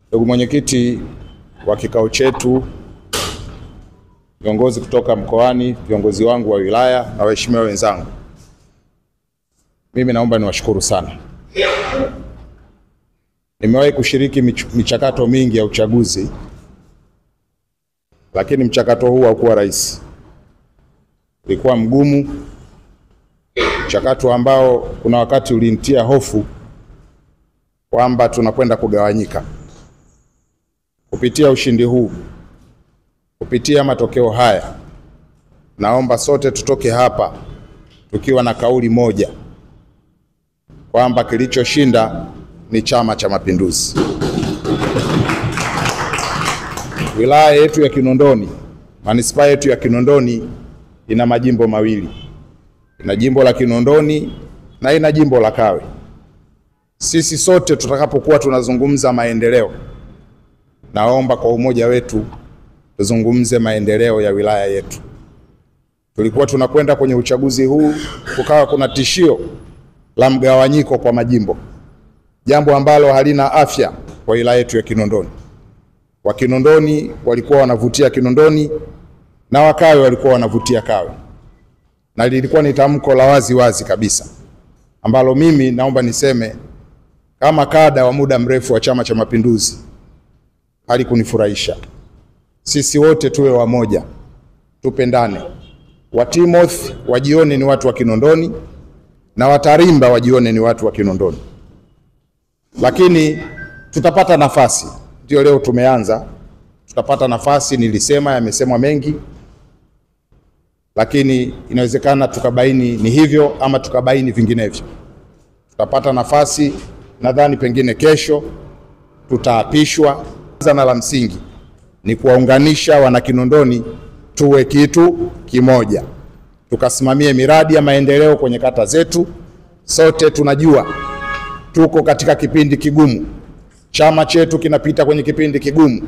Ndugu mwenyekiti wa kikao chetu, viongozi kutoka mkoani, viongozi wangu wa wilaya na waheshimiwa wenzangu, mimi naomba niwashukuru sana. Nimewahi kushiriki michakato mingi ya uchaguzi, lakini mchakato huu haukuwa rahisi. Ulikuwa mgumu, mchakato ambao kuna wakati ulinitia hofu kwamba tunakwenda kugawanyika. Kupitia ushindi huu, kupitia matokeo haya, naomba sote tutoke hapa tukiwa na kauli moja kwamba kilichoshinda ni Chama cha Mapinduzi. Wilaya yetu ya Kinondoni, manispaa yetu ya Kinondoni ina majimbo mawili. Ina jimbo la Kinondoni na ina jimbo la Kawe. Sisi sote tutakapokuwa tunazungumza maendeleo, naomba kwa umoja wetu tuzungumze maendeleo ya wilaya yetu. Tulikuwa tunakwenda kwenye uchaguzi huu, kukawa kuna tishio la mgawanyiko kwa majimbo, jambo ambalo halina afya kwa wilaya yetu ya Kinondoni. Wa Kinondoni walikuwa wanavutia Kinondoni na Wakawe walikuwa wanavutia Kawe, na lilikuwa ni tamko la wazi wazi kabisa ambalo mimi naomba niseme kama kada wa muda mrefu wa Chama cha Mapinduzi halikunifurahisha. Sisi wote tuwe wamoja, tupendane. Watimoth wajione ni watu wa Kinondoni na Watarimba wajione ni watu wa Kinondoni. Lakini tutapata nafasi, ndio leo tumeanza, tutapata nafasi. Nilisema yamesemwa mengi, lakini inawezekana tukabaini ni hivyo ama tukabaini vinginevyo. Tutapata nafasi, nadhani pengine kesho tutaapishwa. Na la msingi ni kuwaunganisha wana Kinondoni tuwe kitu kimoja, tukasimamie miradi ya maendeleo kwenye kata zetu. Sote tunajua tuko katika kipindi kigumu, chama chetu kinapita kwenye kipindi kigumu,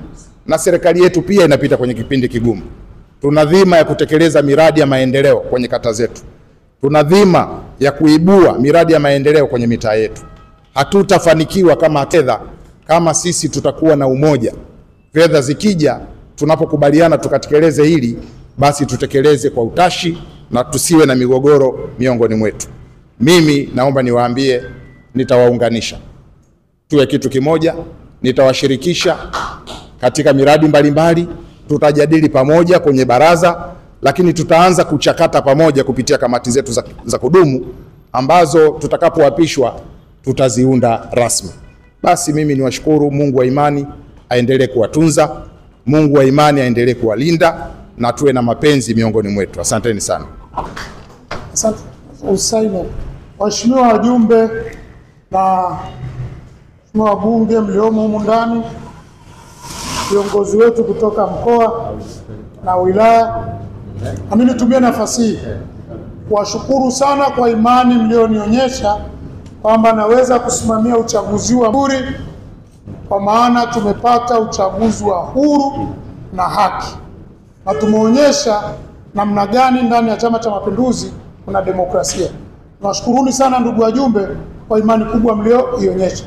na serikali yetu pia inapita kwenye kipindi kigumu. Tuna dhima ya kutekeleza miradi ya maendeleo kwenye kata zetu. Tuna dhima ya kuibua miradi ya maendeleo kwenye mitaa yetu. Hatutafanikiwa kama sisi tutakuwa na umoja. Fedha zikija, tunapokubaliana tukatekeleze hili, basi tutekeleze kwa utashi na tusiwe na migogoro miongoni mwetu. Mimi naomba niwaambie, nitawaunganisha tuwe kitu kimoja, nitawashirikisha katika miradi mbalimbali, tutajadili pamoja kwenye baraza, lakini tutaanza kuchakata pamoja kupitia kamati zetu za kudumu ambazo tutakapoapishwa tutaziunda rasmi. Basi mimi niwashukuru. Mungu wa imani aendelee kuwatunza, Mungu wa imani aendelee kuwalinda, na tuwe na mapenzi miongoni mwetu. Asanteni sana. Asante Usaini. Waheshimiwa wajumbe na wabunge mliomo humu ndani, viongozi wetu kutoka mkoa na wilaya, nami nitumie nafasi hii kuwashukuru sana kwa imani mlionionyesha kwamba naweza kusimamia uchaguzi wa huru, kwa maana tumepata uchaguzi wa huru na haki, na tumeonyesha namna gani ndani ya Chama cha Mapinduzi kuna demokrasia. Nawashukuruni sana ndugu wajumbe kwa imani kubwa mlioionyesha.